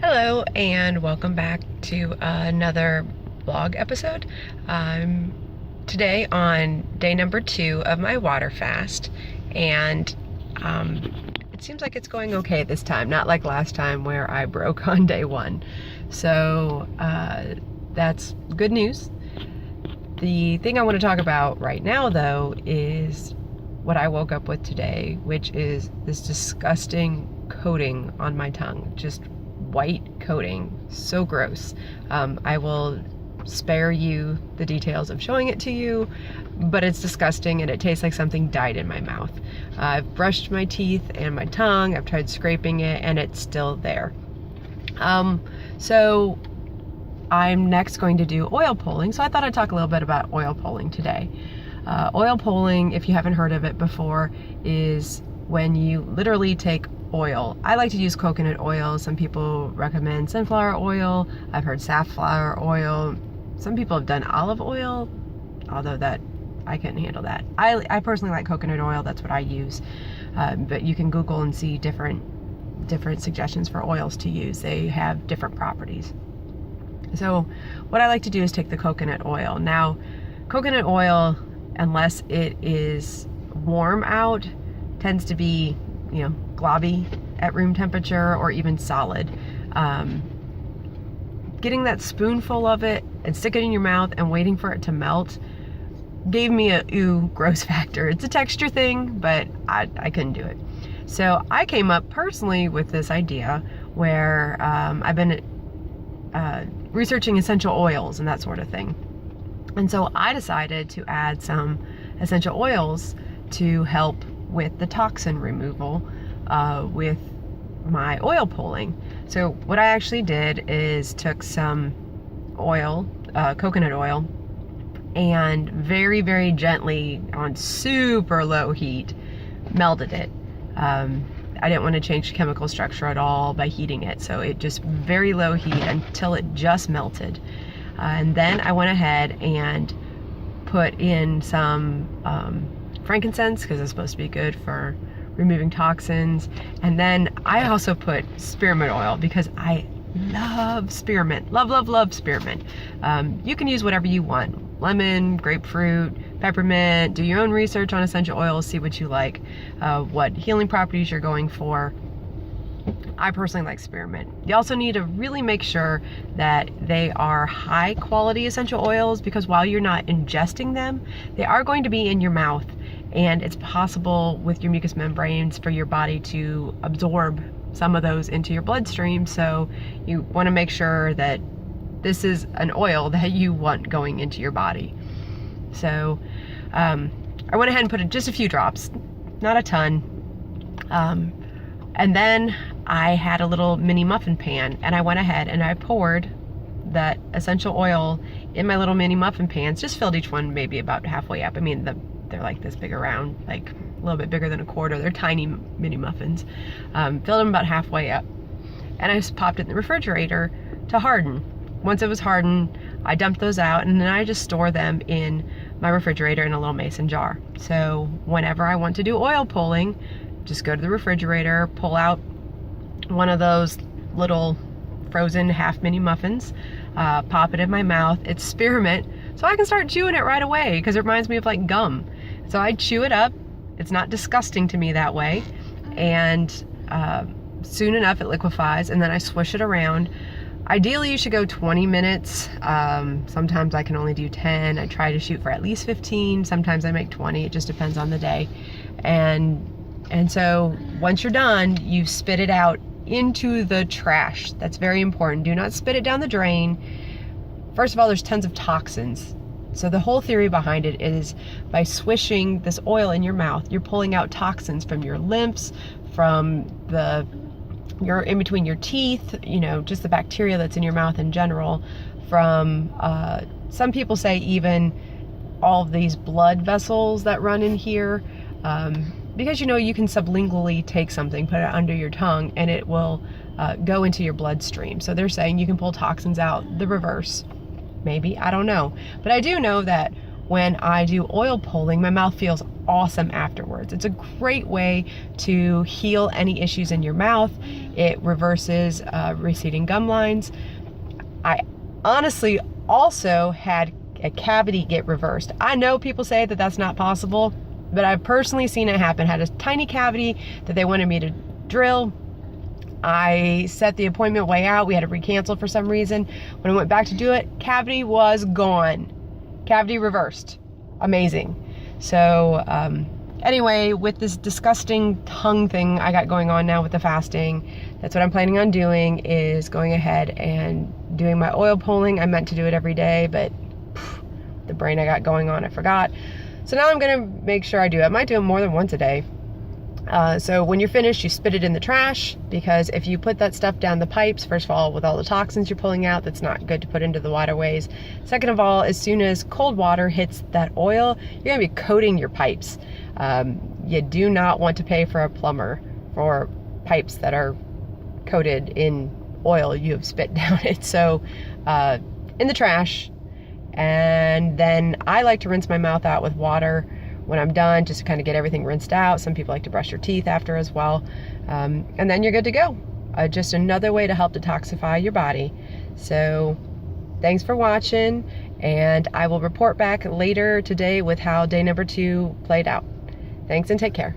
Hello and welcome back to another vlog episode. I'm today on day number 2 of my water fast, and it seems like it's going okay this time, not like last time where I broke on day 1. So that's good news. The thing I want to talk about right now though is what I woke up with today, which is this disgusting coating on my tongue. Just white coating, so gross. I will spare you the details of showing it to you, but it's disgusting and it tastes like something died in my mouth. I've brushed my teeth and my tongue, I've tried scraping it, and it's still there. So I'm next going to do oil pulling, so I thought I'd talk a little bit about oil pulling today. Oil pulling, if you haven't heard of it before, is when you literally take oil. I like to use coconut oil. Some people recommend sunflower oil. I've heard safflower oil. Some people have done olive oil, although that I couldn't handle that. I personally like coconut oil. That's what I use. But you can Google and see different suggestions for oils to use. They have different properties. So what I like to do is take the coconut oil. Now, coconut oil, unless it is warm out, tends to be, globby at room temperature or even solid. Getting that spoonful of it and stick it in your mouth and waiting for it to melt gave me a ew gross factor. It's a texture thing, but I couldn't do it. So I came up personally with this idea where I've been researching essential oils and that sort of thing. And so I decided to add some essential oils to help with the toxin removal with my oil pulling. So what I actually did is took some oil, coconut oil, and very, very gently on super low heat melted it. I didn't want to change the chemical structure at all by heating it, so it just very low heat until it just melted. And then I went ahead and put in some frankincense, because it's supposed to be good for removing toxins. And then I also put spearmint oil because I love spearmint. Love spearmint. You can use whatever you want. Lemon, grapefruit, peppermint. Do your own research on essential oils, see what you like, what healing properties you're going for. I personally like spearmint. You also need to really make sure that they are high quality essential oils, because while you're not ingesting them, they are going to be in your mouth, and it's possible with your mucous membranes for your body to absorb some of those into your bloodstream. So you want to make sure that this is an oil that you want going into your body. So I went ahead and put just a few drops, not a ton. And then I had a little mini muffin pan, and I went ahead and I poured that essential oil in my little mini muffin pans, just filled each one maybe about halfway up. I mean, they're like this big around, like a little bit bigger than a quarter. They're tiny mini muffins. Filled them about halfway up. And I just popped it in the refrigerator to harden. Once it was hardened, I dumped those out, and then I just store them in my refrigerator in a little mason jar. So whenever I want to do oil pulling, just go to the refrigerator, pull out one of those little frozen half mini muffins, pop it in my mouth. It's spearmint, so I can start chewing it right away because it reminds me of like gum. So I chew it up. It's not disgusting to me that way. And soon enough it liquefies, and then I swish it around. Ideally you should go 20 minutes. Sometimes I can only do 10. I try to shoot for at least 15. Sometimes I make 20. It just depends on the day. And so once you're done, you spit it out into the trash. That's very important. Do not spit it down the drain. First of all, there's tons of toxins. So the whole theory behind it is by swishing this oil in your mouth, you're pulling out toxins from your lymphs, from you're in between your teeth, just the bacteria that's in your mouth in general, from some people say even all of these blood vessels that run in here, because you can sublingually take something, put it under your tongue, and it will go into your bloodstream. So they're saying you can pull toxins out the reverse. Maybe, I don't know. But I do know that when I do oil pulling, my mouth feels awesome afterwards. It's a great way to heal any issues in your mouth. It reverses receding gum lines. I honestly also had a cavity get reversed. I know people say that that's not possible, but I've personally seen it happen. Had a tiny cavity that they wanted me to drill. I set the appointment way out. We had to recancel for some reason. When I went back to do it, cavity was gone. Cavity reversed. Amazing. So anyway, with this disgusting tongue thing I got going on now with the fasting, that's what I'm planning on doing, is going ahead and doing my oil pulling. I meant to do it every day, but the brain I got going on, I forgot. So now I'm gonna make sure I do it. I might do it more than once a day. So when you're finished, you spit it in the trash, because if you put that stuff down the pipes, first of all, with all the toxins you're pulling out, that's not good to put into the waterways. Second of all, as soon as cold water hits that oil, you're gonna be coating your pipes. You do not want to pay for a plumber for pipes that are coated in oil you have spit down it. So in the trash. And then I like to rinse my mouth out with water when I'm done, just to kind of get everything rinsed out. Some people like to brush their teeth after as well. And then you're good to go. Just another way to help detoxify your body. So thanks for watching, and I will report back later today with how day number 2 played out. Thanks and take care.